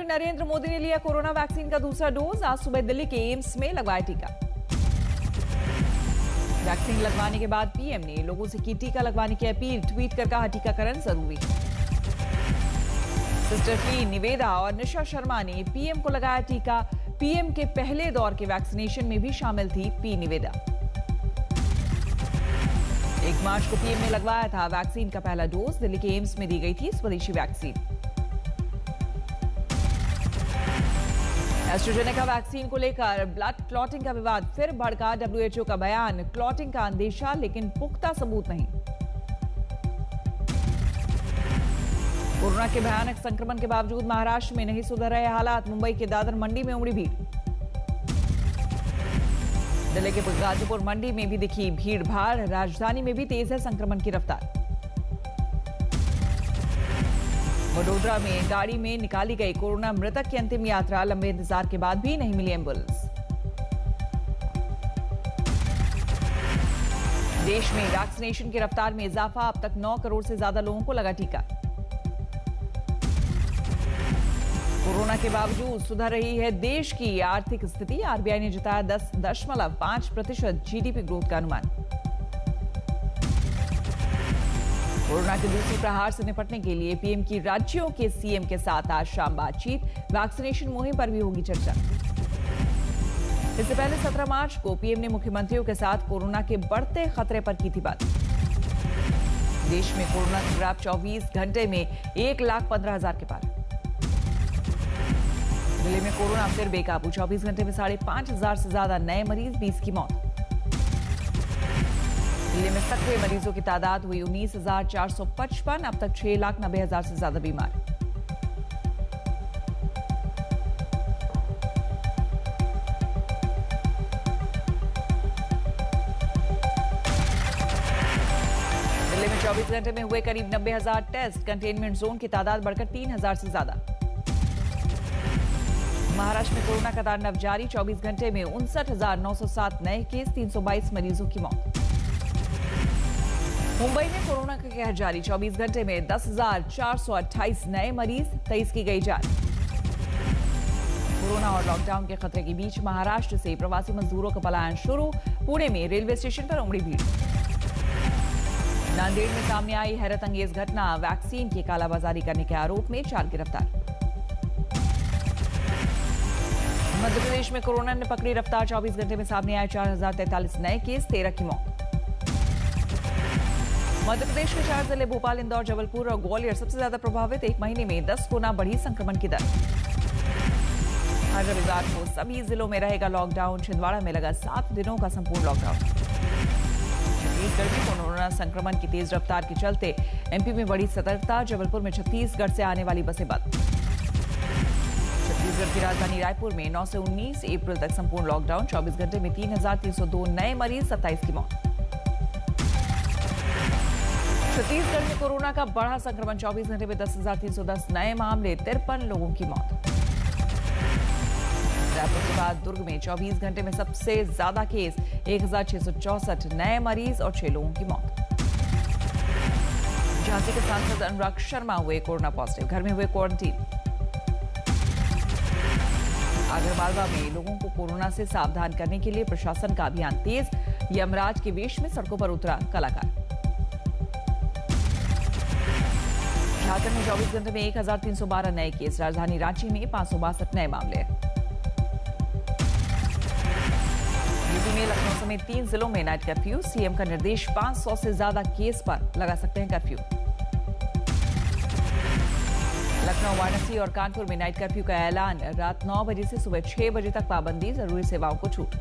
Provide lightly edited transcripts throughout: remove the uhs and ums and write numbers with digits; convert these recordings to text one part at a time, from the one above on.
प्रधानमंत्री नरेंद्र मोदी ने लिया कोरोना वैक्सीन का दूसरा डोज। आज सुबह दिल्ली के एम्स में लगवाया टीका। वैक्सीन लगवाने के बाद पीएम ने लोगों से की टीका लगवाने की अपील। ट्वीट कर कहा टीकाकरण जरूरी है। सिस्टर पी निवेदा और निशा शर्मा ने पीएम को लगाया टीका। पीएम के पहले दौर के वैक्सीनेशन में भी शामिल थी पी निवेदा। 1 मार्च को पीएम ने लगवाया था वैक्सीन का पहला डोज। दिल्ली के एम्स में दी गई थी स्वदेशी वैक्सीन। एस्ट्राजेनेका वैक्सीन को लेकर ब्लड क्लॉटिंग का विवाद फिर भड़का। डब्ल्यूएचओ का बयान, क्लॉटिंग का अंदेशा लेकिन पुख्ता सबूत नहीं। कोरोना के भयानक संक्रमण के बावजूद महाराष्ट्र में नहीं सुधर रहे हालात। मुंबई के दादर मंडी में उमड़ी भीड़। दिल्ली के गाजीपुर मंडी में भी दिखी भीड़ भाड़। राजधानी में भी तेज है संक्रमण की रफ्तार। वडोदरा में गाड़ी में निकाली गई कोरोना मृतक की अंतिम यात्रा। लंबे इंतजार के बाद भी नहीं मिली एम्बुलेंस। देश में वैक्सीनेशन की रफ्तार में इजाफा। अब तक 9 करोड़ से ज्यादा लोगों को लगा टीका। कोरोना के बावजूद सुधर रही है देश की आर्थिक स्थिति। आरबीआई ने जताया 10.5% जीडीपी ग्रोथ का अनुमान। कोरोना के दूसरे प्रहार से निपटने के लिए पीएम की राज्यों के सीएम के साथ आज शाम बातचीत। वैक्सीनेशन मुहिम पर भी होगी चर्चा। इससे पहले 17 मार्च को पीएम ने मुख्यमंत्रियों के साथ कोरोना के बढ़ते खतरे पर की थी बात। देश में कोरोना का ग्राफ 24 घंटे में 1,15,000 के पार। दिल्ली में कोरोना फिर बेकाबू। 24 घंटे में 5,500 से ज्यादा नए मरीज, 20 की मौत। दिल्ली में सक्रिय मरीजों की तादाद हुई 19,455। अब तक 6,90,000 से ज्यादा बीमार। दिल्ली में 24 घंटे में हुए करीब 90,000 टेस्ट। कंटेनमेंट जोन की तादाद बढ़कर 3,000 से ज्यादा। महाराष्ट्र में कोरोना का तांडव जारी। 24 घंटे में 59,907 नए केस, 322 मरीजों की मौत। मुंबई में कोरोना का कहर जारी। 24 घंटे में 10,428 नए मरीज, 23 की गई जान। कोरोना और लॉकडाउन के खतरे के बीच महाराष्ट्र से प्रवासी मजदूरों का पलायन शुरू। पुणे में रेलवे स्टेशन पर उमड़ी भीड़। नांदेड़ में सामने आई हैरत अंगेज घटना। वैक्सीन की कालाबाजारी करने के आरोप में 4 गिरफ्तार। मध्य प्रदेश में कोरोना ने पकड़ी रफ्तार। 24 घंटे में सामने आए 4,043 नए केस, 13 की मौत। मध्य प्रदेश के 4 जिले भोपाल, इंदौर, जबलपुर और ग्वालियर सबसे ज्यादा प्रभावित। 1 महीने में 10 गुना बढ़ी संक्रमण की दर। हर रविवार को सभी जिलों में रहेगा लॉकडाउन। छिंदवाड़ा में लगा 7 दिनों का संपूर्ण लॉकडाउन। छत्तीसगढ़ में कोरोना संक्रमण की तेज रफ्तार के चलते एमपी में बड़ी सतर्कता। जबलपुर में छत्तीसगढ़ से आने वाली बसें बंद। छत्तीसगढ़ की राजधानी रायपुर में 9 से 19 अप्रैल तक संपूर्ण लॉकडाउन। 24 घंटे में 3,302 नए मरीज, 27 की मौत। छत्तीसगढ़ में कोरोना का बढ़ा संक्रमण। 24 घंटे में 10,310 नए मामले, 53 लोगों की मौत। रायपुर के बाद दुर्ग में 24 घंटे में सबसे ज्यादा केस, 1,664 नए मरीज और 6 लोगों की मौत। झांसी के सांसद अनुराग शर्मा हुए कोरोना पॉजिटिव। घर में हुए क्वारंटीन। आगरमालवा में लोगों को कोरोना से सावधान करने के लिए प्रशासन का अभियान तेज। यमराज के वेश में सड़कों पर उतरा कलाकार। झारखंड में 24 घंटे में 1,312 नए केस। राजधानी रांची में 562 नए मामले। यूपी में लखनऊ समेत 3 जिलों में नाइट कर्फ्यू। सीएम का निर्देश, 500 से ज्यादा केस पर लगा सकते हैं कर्फ्यू। लखनऊ, वाराणसी और कानपुर में नाइट कर्फ्यू का ऐलान। रात 9 बजे से सुबह 6 बजे तक पाबंदी, जरूरी सेवाओं को छूट।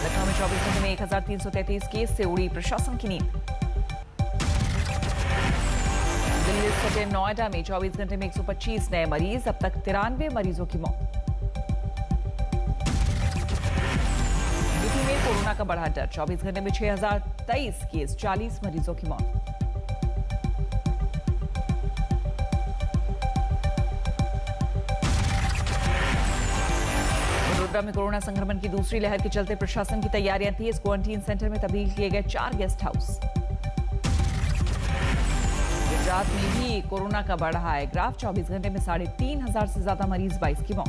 लखनऊ में 24 घंटे में 1,333 केस से उड़ी प्रशासन की नींद। दिल्ली सटे नोएडा में 24 घंटे में 125 नए मरीज। अब तक 93 मरीजों की मौत। यूपी में कोरोना का बढ़ा डर। 24 घंटे में 6,023 केस, 40 मरीजों की मौत। वडोदरा में कोरोना संक्रमण की दूसरी लहर के चलते प्रशासन की तैयारियां थी। इस क्वारंटीन सेंटर में तब्दील किए गए 4 गेस्ट हाउस। गुजरात में भी कोरोना का बढ़ रहा है ग्राफ। 24 घंटे में 3,500 से ज्यादा मरीज, 22 की मौत।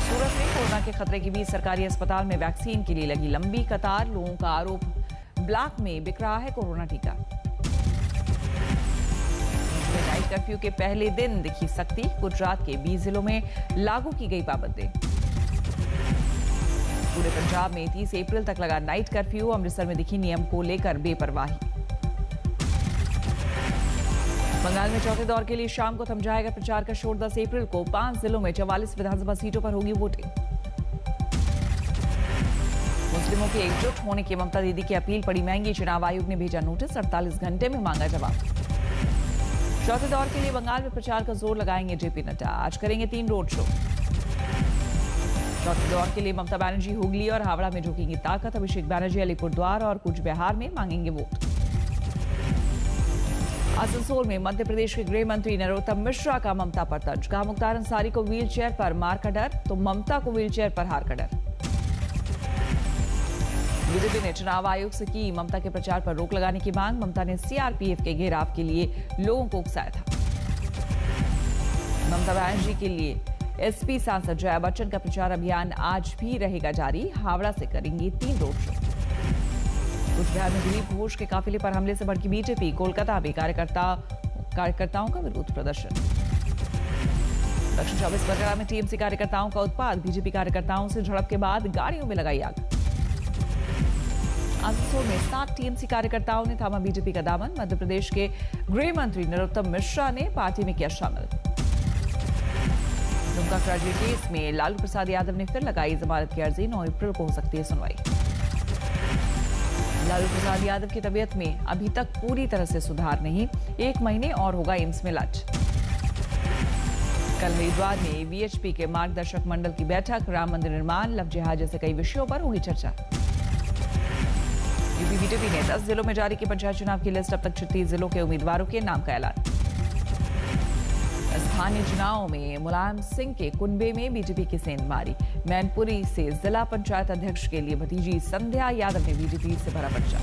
सूरत में कोरोना के खतरे के बीच सरकारी अस्पताल में वैक्सीन के लिए लगी लंबी कतार। लोगों का आरोप, ब्लॉक में बिक रहा है कोरोना टीका। नाइट कर्फ्यू के पहले दिन दिखी सख्ती। गुजरात के 20 जिलों में लागू की गई पाबंदी। पूरे पंजाब में 30 अप्रैल तक लगा नाइट कर्फ्यू। अमृतसर में दिखी नियम को लेकर बेपरवाही। बंगाल में चौथे दौर के लिए शाम को थम जाएगा प्रचार का शोर। 10 अप्रैल को 5 जिलों में 44 विधानसभा सीटों पर होगी वोटिंग। मुस्लिमों के एकजुट होने की ममता दीदी की अपील पड़ी महंगी। चुनाव आयोग ने भेजा नोटिस, 48 घंटे में मांगा जवाब। चौथे दौर के लिए बंगाल में प्रचार का जोर लगाएंगे जेपी नड्डा। आज करेंगे 3 रोड शो। चौथे दौर के लिए ममता बनर्जी हुगली और हावड़ा में झोंकेंगी ताकत। अभिषेक बनर्जी अलीपुरद्वार और कुछ बिहार में मांगेंगे वोट। आसनसोल में मध्य प्रदेश के गृह मंत्री नरोत्तम मिश्रा का ममता पर तंज। कहा, मुख्तार अंसारी को व्हील चेयर पर मार का डर तो ममता को व्हील चेयर पर हार का डर। बीजेपी ने चुनाव आयोग से की ममता के प्रचार पर रोक लगाने की मांग। ममता ने सीआरपीएफ के घेराव के लिए लोगों को उकसाया था। ममता बनर्जी के लिए एसपी सांसद जया बच्चन का प्रचार अभियान आज भी रहेगा जारी। हावड़ा से करेंगे 3 रोड शो। कुछ बिहार में दिलीप घोष के काफिले पर हमले से भड़की बीजेपी। कोलकाता में कार्यकर्ताओं का विरोध प्रदर्शन। दक्षिण 24 परगना में टीएमसी कार्यकर्ताओं का उत्पात। बीजेपी कार्यकर्ताओं से झड़प के बाद गाड़ियों में लगाई आग। आसनसोल में 7 टीएमसी कार्यकर्ताओं ने थामा बीजेपी का दामन। मध्य प्रदेश के गृह मंत्री नरोत्तम मिश्रा ने पार्टी में किया शामिल। दुमका ट्रेजरी केस में लालू प्रसाद यादव ने फिर लगाई जमानत की अर्जी। 9 अप्रैल को हो सकती है सुनवाई। लालू प्रसाद यादव की तबीयत में अभी तक पूरी तरह से सुधार नहीं। 1 महीने और होगा एम्स में इलाज। कल हरिद्वार में वीएचपी के मार्गदर्शक मंडल की बैठक। राम मंदिर निर्माण, लव जिहाद जैसे कई विषयों पर होगी चर्चा। यूपी बीजेपी ने 10 जिलों में जारी की पंचायत चुनाव की लिस्ट। अब तक 36 जिलों के उम्मीदवारों के नाम का ऐलान। स्थानीय चुनाव में मुलायम सिंह के कुनबे में बीजेपी की सेंधमारी। मैनपुरी से जिला पंचायत अध्यक्ष के लिए भतीजी संध्या यादव ने बीजेपी से भरा पर्चा।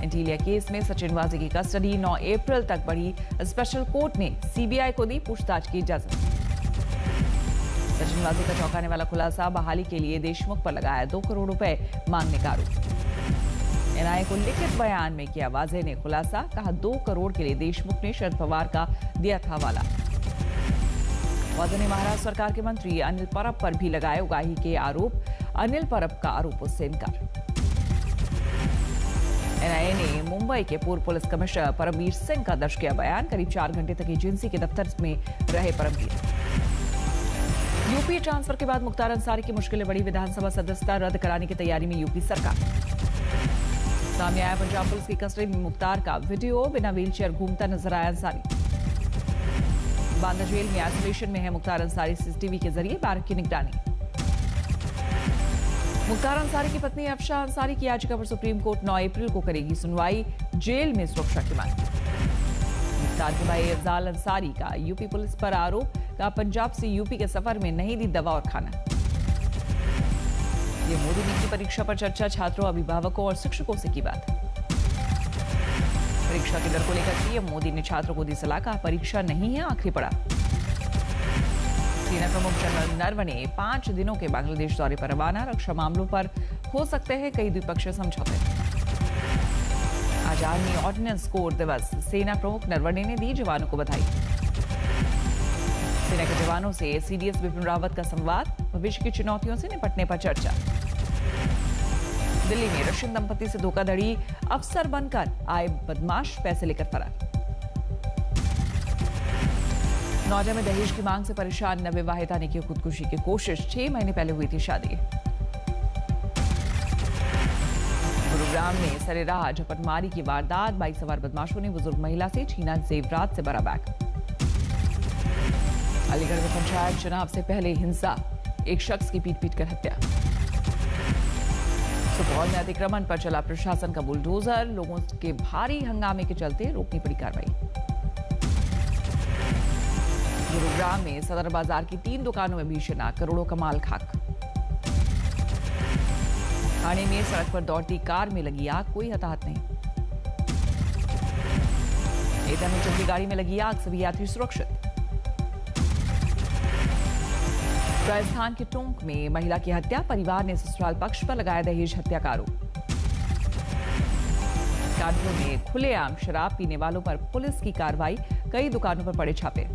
इंटीलिया केस में सचिन वाजे की कस्टडी। 9 अप्रैल तक बढ़ी। स्पेशल कोर्ट ने सीबीआई को दी पूछताछ की इजाजत। सचिन वाजे का चौंकाने वाला खुलासा। बहाली के लिए देशमुख पर लगाया 2 करोड़ रुपए मांगने का आरोप। एनआईए को लिखित बयान में किया वाजे ने खुलासा। कहा, 2 करोड़ के लिए देशमुख ने शरद पवार का दिया था हवाला। वाजे ने महाराष्ट्र सरकार के मंत्री अनिल परब पर भी लगाए उगाही के आरोप। अनिल परब का आरोपों से इनकार। एनआईए ने मुंबई के पूर्व पुलिस कमिश्नर परमवीर सिंह का दर्ज किया बयान। करीब 4 घंटे तक एजेंसी के दफ्तर में रहे परमवीर। यूपी ट्रांसफर के बाद मुख्तार अंसारी की मुश्किलें बढ़ी। विधानसभा सदस्यता रद्द कराने की तैयारी में यूपी सरकार। सामने आया पंजाब पुलिस की कस्टडी में मुख्तार का वीडियो। बिना व्हीलचेयर घूमता नजर आया अंसारी। बांदा जेल में आइसोलेशन में है मुख्तार अंसारी। सीसीटीवी के जरिए बैरक की निगरानी। मुख्तार अंसारी की पत्नी अफशा अंसारी की याचिका पर सुप्रीम कोर्ट 9 अप्रैल को करेगी सुनवाई। जेल में सुरक्षा की मांग। मुख्तार के भाई अफजाल अंसारी का यूपी पुलिस पर आरोप। का पंजाब से यूपी के सफर में नहीं दी दवा और खाना। ये मोदी नीट की परीक्षा पर चर्चा। छात्रों, अभिभावकों और शिक्षकों से की बात। परीक्षा के डर को लेकर पीएम मोदी ने छात्रों को दी सलाह। कहा, परीक्षा नहीं है आखिरी पड़ाव। सेना प्रमुख जनरल नरवणे 5 दिनों के बांग्लादेश दौरे पर रवाना। रक्षा मामलों पर हो सकते हैं कई द्विपक्षीय समझौते। आज आर्मी ऑर्डिनेंस कोर दिवस। सेना प्रमुख नरवणे ने दी जवानों को बधाई। सेना के जवानों से सीडीएस बिपिन रावत का संवाद। भविष्य की चुनौतियों से निपटने पर चर्चा। दिल्ली में रशियन दंपति से धोखाधड़ी। अफसर बनकर आए बदमाश पैसे लेकर फरार। नौजा में दहेज की मांग से परेशान नवविवाहिता ने की खुदकुशी की कोशिश। 6 महीने पहले हुई थी शादी। गुरुग्राम में सरेराह झपटमारी की वारदात। बाइक सवार बदमाशों ने बुजुर्ग महिला से छीना जेवरात से भरा बैग। अलीगढ़ में पंचायत चुनाव से पहले हिंसा। एक शख्स की पीट कर हत्या। सुपौल में अतिक्रमण पर चला प्रशासन का बुलडोजर। लोगों के भारी हंगामे के चलते रोकनी पड़ी कार्रवाई। गुरुग्राम में सदर बाजार की 3 दुकानों में भीषण आग। करोड़ों का माल खाक। ठाणे में सड़क पर दौड़ती कार में लगी आग। कोई हताहत नहीं। एटा में चलती गाड़ी में लगी आग, सभी यात्री सुरक्षित। राजस्थान के टोंक में महिला की हत्या, परिवार ने ससुराल पक्ष पर लगाया दहेज हत्या का आरोप। कानपुर में खुलेआम शराब पीने वालों पर पुलिस की कार्रवाई, कई दुकानों पर पड़े छापे।